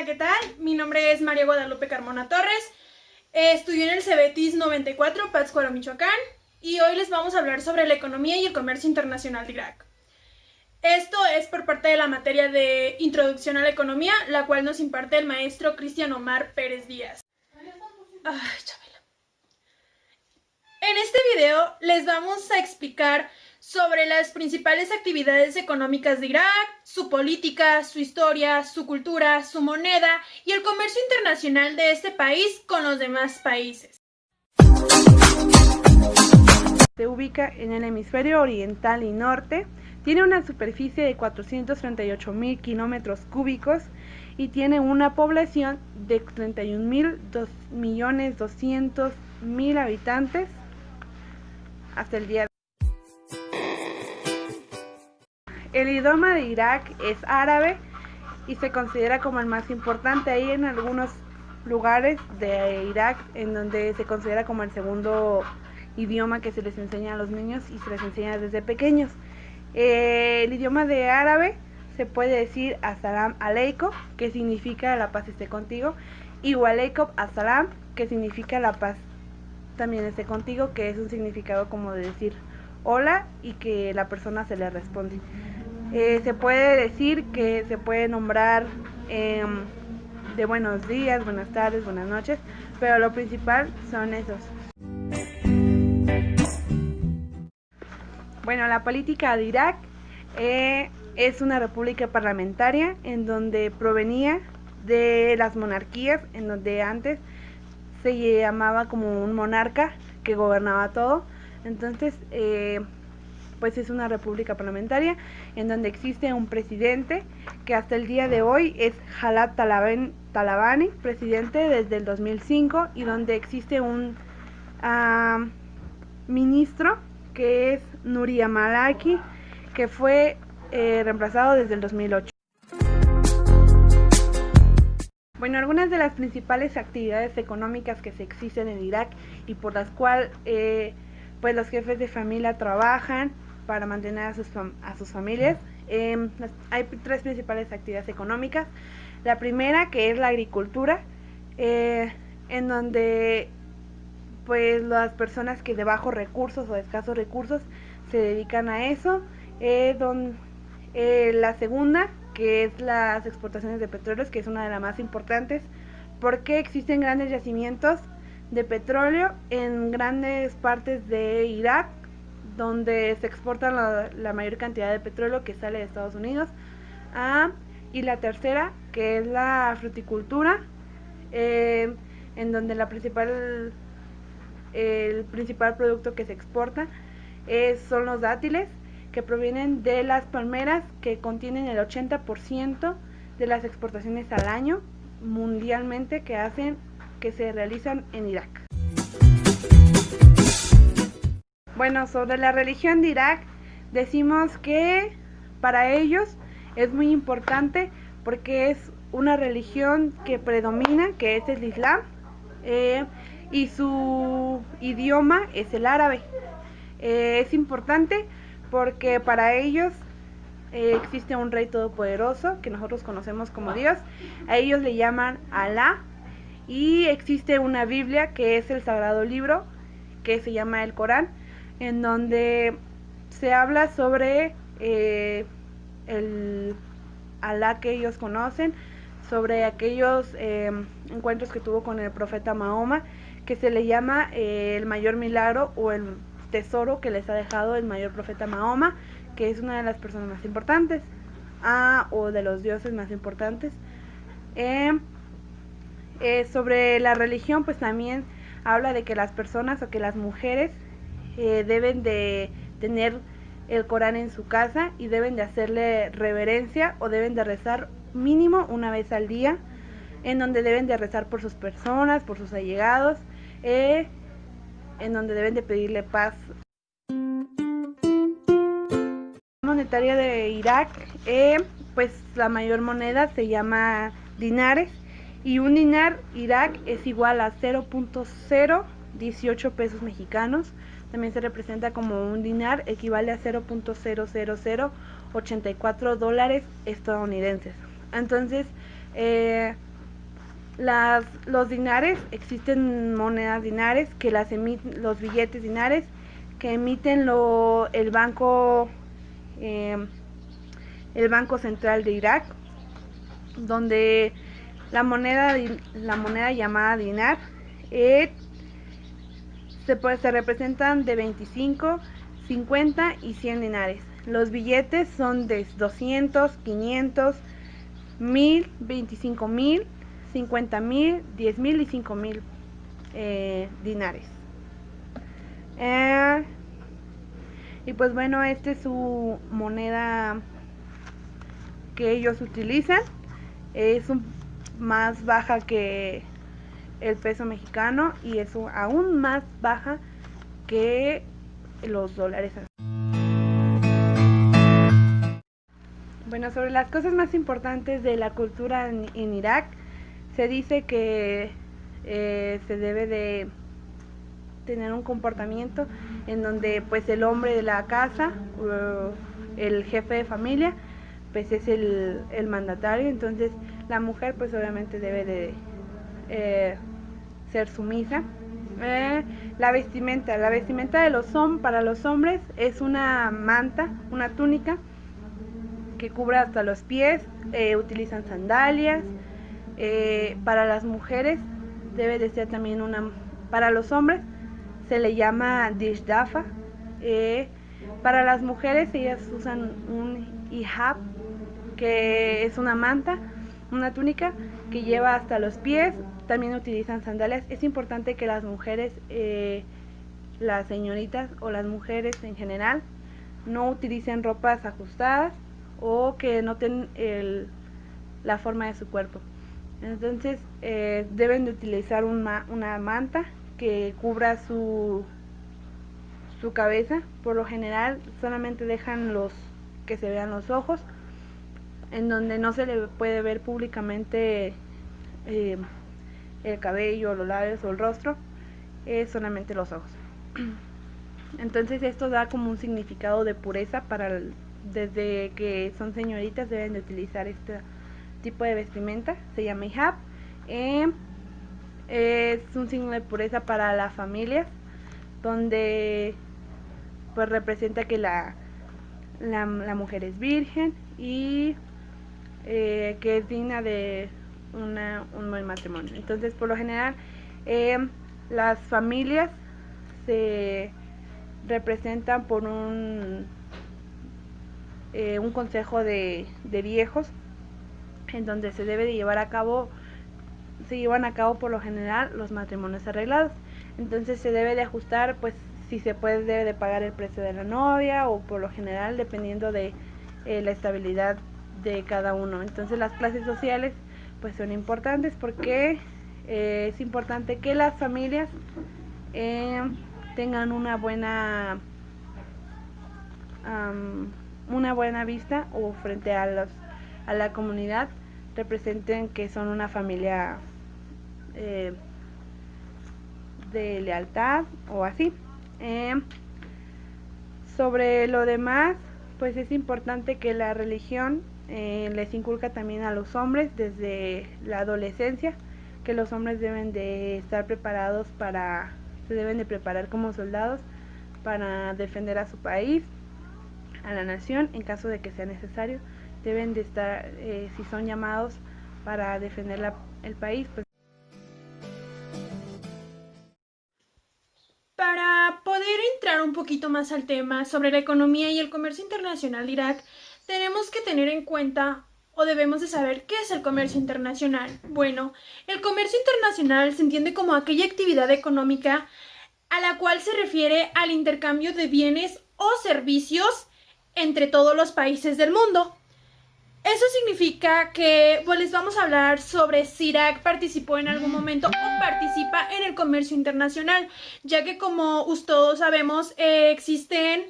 ¿qué tal? Mi nombre es María Guadalupe Carmona Torres. Estudié en el Cebetis 94, Pátzcuaro, Michoacán, y hoy les vamos a hablar sobre la economía y el comercio internacional de Irak. Esto es por parte de la materia de Introducción a la Economía, la cual nos imparte el maestro Cristian Omar Pérez Díaz. En este video les vamos a explicar sobre las principales actividades económicas de Irak, su política, su historia, su cultura, su moneda y el comercio internacional de este país con los demás países. Se ubica en el hemisferio oriental y norte, tiene una superficie de 438.000 kilómetros cúbicos y tiene una población de 31.200.000 habitantes hasta el día de hoy. El idioma de Irak es árabe y se considera como el más importante. Hay en algunos lugares de Irak en donde se considera como el segundo idioma que se les enseña a los niños y se les enseña desde pequeños. El idioma de árabe se puede decir As-salam aleikum, que significa la paz esté contigo, y wa aleikum as-salam, que significa la paz también esté contigo, que es un significado como de decir hola y que la persona se le responde. Se puede decir que se puede nombrar de buenos días, buenas tardes, buenas noches, pero lo principal son esos. Bueno, la política de Irak es una república parlamentaria en donde provenía de las monarquías, en donde antes se llamaba como un monarca que gobernaba todo. Entonces, pues es una república parlamentaria en donde existe un presidente que hasta el día de hoy es Jalal Talabani, presidente desde el 2005, y donde existe un ministro que es Nuria Malaki, que fue reemplazado desde el 2008. Bueno, algunas de las principales actividades económicas que se existen en Irak y por las cuales pues los jefes de familia trabajan para mantener a sus familias. Hay tres principales actividades económicas. La primera, que es la agricultura, en donde pues las personas que de bajos recursos o de escasos recursos se dedican a eso. La segunda, que es las exportaciones de petróleos, que es una de las más importantes, porque existen grandes yacimientos de petróleo en grandes partes de Irak, donde se exporta la mayor cantidad de petróleo que sale de Estados Unidos. Y la tercera, que es la fruticultura, en donde el principal producto que se exporta son los dátiles, que provienen de las palmeras, que contienen el 80% de las exportaciones al año mundialmente que se realizan en Irak. Bueno, sobre la religión de Irak, decimos que para ellos es muy importante porque es una religión que predomina, que es el Islam, y su idioma es el árabe. Es importante porque para ellos existe un rey todopoderoso que nosotros conocemos como Dios. A ellos le llaman Alá, y existe una Biblia que es el sagrado libro que se llama el Corán, en donde se habla sobre el Alá que ellos conocen, sobre aquellos encuentros que tuvo con el profeta Mahoma, que se le llama el mayor milagro o el tesoro que les ha dejado el mayor profeta Mahoma, que es una de las personas más importantes o de los dioses más importantes. Sobre la religión, pues también habla de que las personas o que las mujeres deben de tener el Corán en su casa y deben de hacerle reverencia o deben de rezar mínimo una vez al día, en donde deben de rezar por sus personas, por sus allegados, en donde deben de pedirle paz. La monetaria de Irak, pues la mayor moneda se llama dinares, y un dinar Irak es igual a 0.018 pesos mexicanos. También se representa como un dinar, equivale a 0.00084 dólares estadounidenses. Entonces, Los dinares, existen monedas dinares que los billetes dinares que emiten el Banco Central de Irak, donde la moneda llamada dinar se representan de 25, 50 y 100 dinares. Los billetes son de 200, 500, 1000, 25,000, 50,000, 10,000 y 5,000 dinares. Y pues bueno, esta es su moneda que ellos utilizan. Es más baja que el peso mexicano y es aún más baja que los dólares. Bueno, sobre las cosas más importantes de la cultura en Irak, se dice que se debe de tener un comportamiento en donde pues el hombre de la casa, el jefe de familia, pues es el mandatario. Entonces la mujer pues obviamente debe de ser sumisa. La vestimenta para los hombres es una manta, una túnica que cubre hasta los pies. Utilizan sandalias. Para las mujeres debe de ser también para los hombres se le llama dishdafa. Para las mujeres ellas usan un hijab, que es una manta, una túnica que lleva hasta los pies. También utilizan sandalias. Es importante que las mujeres, las señoritas o las mujeres en general, no utilicen ropas ajustadas o que noten la forma de su cuerpo. Entonces deben de utilizar una manta que cubra su cabeza. Por lo general solamente dejan que se vean los ojos, en donde no se le puede ver públicamente el cabello, los labios o el rostro, solamente los ojos. Entonces esto da como un significado de pureza desde que son señoritas deben de utilizar este tipo de vestimenta, se llama hijab. Es un signo de pureza para las familias, donde pues representa que la mujer es virgen y que es digna de un buen matrimonio. Entonces por lo general las familias se representan por un consejo de viejos, en donde se llevan a cabo por lo general los matrimonios arreglados. Entonces se debe de ajustar, pues si se puede, debe de pagar el precio de la novia, o por lo general dependiendo de la estabilidad de cada uno. Entonces las clases sociales pues son importantes, porque es importante que las familias tengan una buena vista, o frente a la comunidad representen que son una familia de lealtad o así. Sobre lo demás, pues es importante que la religión les inculca también a los hombres desde la adolescencia, que los hombres deben de estar preparados se deben de preparar como soldados para defender a su país, a la nación, en caso de que sea necesario. Deben de estar, si son llamados para defender el país, pues. Para poder entrar un poquito más al tema sobre la economía y el comercio internacional de Irak, tenemos que tener en cuenta, o debemos de saber, qué es el comercio internacional. Bueno, el comercio internacional se entiende como aquella actividad económica a la cual se refiere al intercambio de bienes o servicios entre todos los países del mundo. Eso significa que les vamos a hablar sobre si Irak participó en algún momento o participa en el comercio internacional, ya que como todos sabemos existen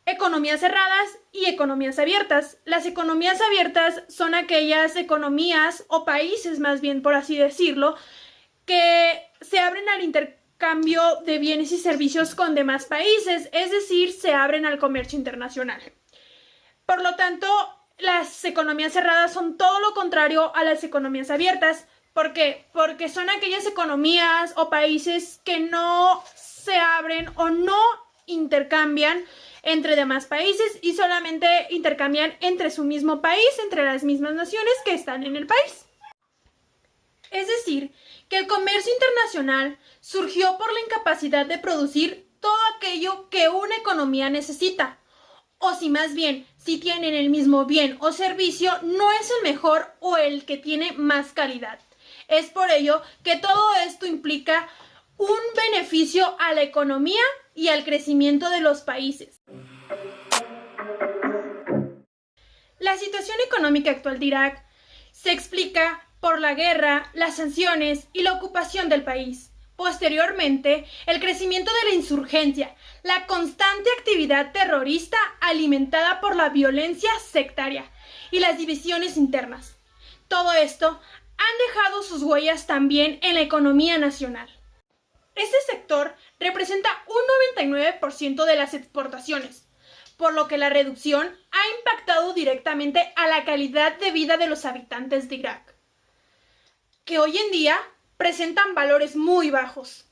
economías cerradas y economías abiertas. Las economías abiertas son aquellas economías o países, más bien por así decirlo, que se abren al intercambio de bienes y servicios con demás países, es decir, se abren al comercio internacional. Por lo tanto, las economías cerradas son todo lo contrario a las economías abiertas. ¿Por qué? Porque son aquellas economías o países que no se abren o no intercambian entre demás países y solamente intercambian entre su mismo país, entre las mismas naciones que están en el país. Es decir, que el comercio internacional surgió por la incapacidad de producir todo aquello que una economía necesita. O si más bien, si tienen el mismo bien o servicio, no es el mejor o el que tiene más calidad. Es por ello que todo esto implica un beneficio a la economía y al crecimiento de los países. La situación económica actual de Irak se explica por la guerra, las sanciones y la ocupación del país. Posteriormente, el crecimiento de la insurgencia, la constante actividad terrorista alimentada por la violencia sectaria y las divisiones internas. Todo esto han dejado sus huellas también en la economía nacional. Este sector representa un 99% de las exportaciones, por lo que la reducción ha impactado directamente a la calidad de vida de los habitantes de Irak, que hoy en día presentan valores muy bajos.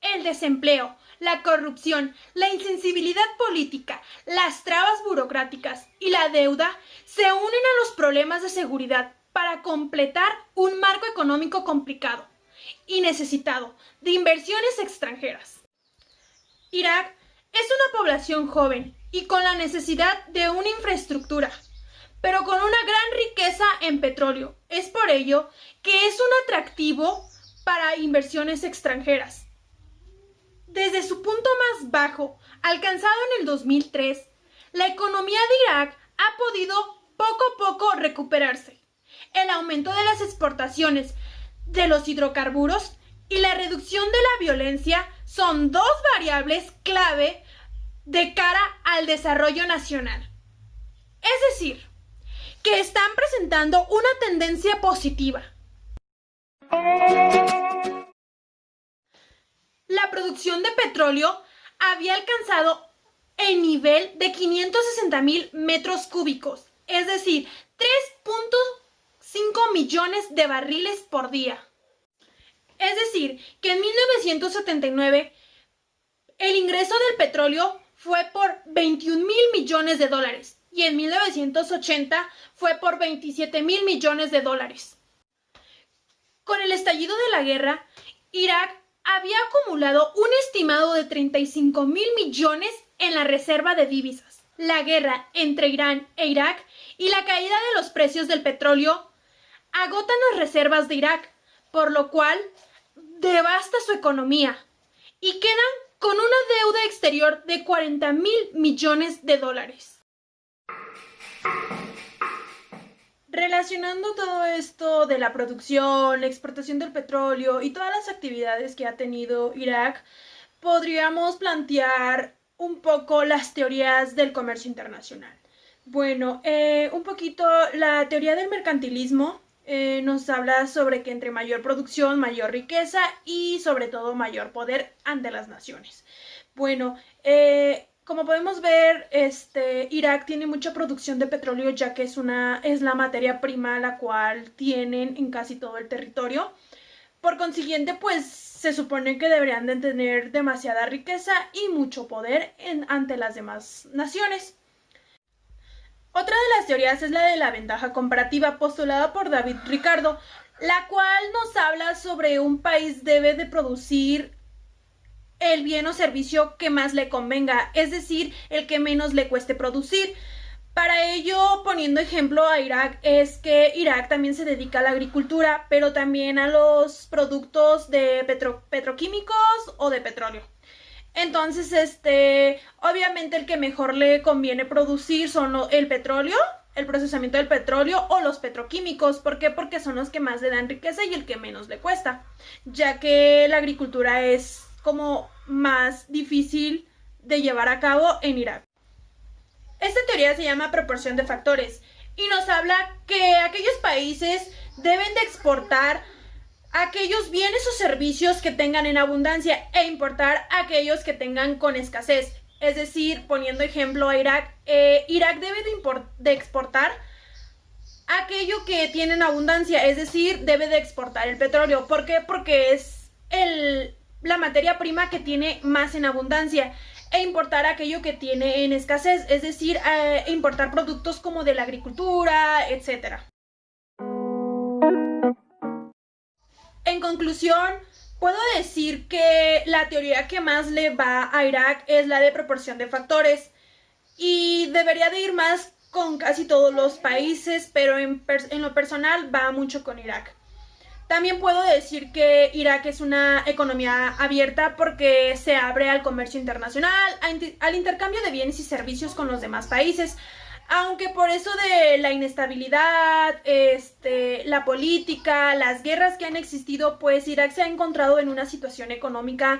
El desempleo, la corrupción, la insensibilidad política, las trabas burocráticas y la deuda se unen a los problemas de seguridad para completar un marco económico complicado y necesitado de inversiones extranjeras. Irak es una población joven y con la necesidad de una infraestructura, pero con una gran riqueza en petróleo. Es por ello que es un atractivo para inversiones extranjeras. Desde su punto más bajo, alcanzado en el 2003, la economía de Irak ha podido poco a poco recuperarse. El aumento de las exportaciones de los hidrocarburos y la reducción de la violencia son dos variables clave de cara al desarrollo nacional. Es decir, que están presentando una tendencia positiva. La producción de petróleo había alcanzado el nivel de 560,000 metros cúbicos, es decir, 3.5 millones de barriles por día. Es decir, que en 1979 el ingreso del petróleo fue por 21,000 millones de dólares y en 1980 fue por 27,000 millones de dólares. Con el estallido de la guerra, Irak había acumulado un estimado de 35,000 millones en la reserva de divisas. La guerra entre Irán e Irak y la caída de los precios del petróleo agotan las reservas de Irak, por lo cual devasta su economía y quedan con una deuda exterior de 40,000 millones de dólares. Relacionando todo esto de la producción, la exportación del petróleo y todas las actividades que ha tenido Irak, podríamos plantear un poco las teorías del comercio internacional. Bueno, un poquito la teoría del mercantilismo nos habla sobre que entre mayor producción, mayor riqueza y sobre todo mayor poder ante las naciones. Bueno, como podemos ver, Irak tiene mucha producción de petróleo ya que es la materia prima la cual tienen en casi todo el territorio. Por consiguiente, pues se supone que deberían de tener demasiada riqueza y mucho poder ante las demás naciones. Otra de las teorías es la de la ventaja comparativa postulada por David Ricardo, la cual nos habla sobre un país debe de producir el bien o servicio que más le convenga, es decir, el que menos le cueste producir. Para ello, poniendo ejemplo a Irak, es que Irak también se dedica a la agricultura, pero también a los productos de petroquímicos o de petróleo. Entonces, obviamente el que mejor le conviene producir son el petróleo, el procesamiento del petróleo o los petroquímicos. ¿Por qué? Porque son los que más le dan riqueza y el que menos le cuesta, ya que la agricultura es como más difícil de llevar a cabo en Irak. Esta teoría se llama proporción de factores y nos habla que aquellos países deben de exportar aquellos bienes o servicios que tengan en abundancia e importar aquellos que tengan con escasez. Es decir, poniendo ejemplo a Irak, Irak debe de exportar aquello que tiene en abundancia, es decir, debe de exportar el petróleo. ¿Por qué? Porque es la materia prima que tiene más en abundancia, e importar aquello que tiene en escasez, es decir, importar productos como de la agricultura, etc. En conclusión, puedo decir que la teoría que más le va a Irak es la de proporción de factores, y debería de ir más con casi todos los países, pero en lo personal va mucho con Irak. También puedo decir que Irak es una economía abierta porque se abre al comercio internacional, al intercambio de bienes y servicios con los demás países. Aunque por eso de la inestabilidad, la política, las guerras que han existido, pues Irak se ha encontrado en una situación económica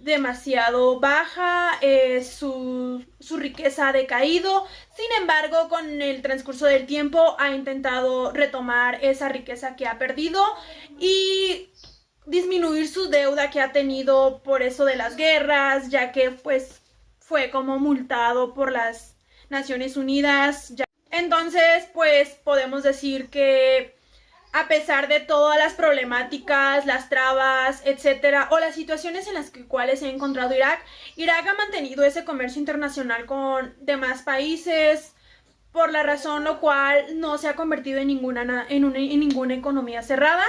demasiado baja, su riqueza ha decaído. Sin embargo, con el transcurso del tiempo ha intentado retomar esa riqueza que ha perdido y disminuir su deuda que ha tenido por eso de las guerras, ya que pues fue como multado por las Naciones Unidas. Entonces, pues podemos decir que a pesar de todas las problemáticas, las trabas, etcétera, o las situaciones en las cuales se ha encontrado Irak, Irak ha mantenido ese comercio internacional con demás países, por la razón lo cual no se ha convertido en ninguna economía cerrada.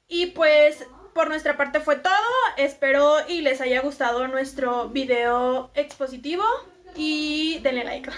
Y pues por nuestra parte fue todo. Espero y les haya gustado nuestro video expositivo y denle like.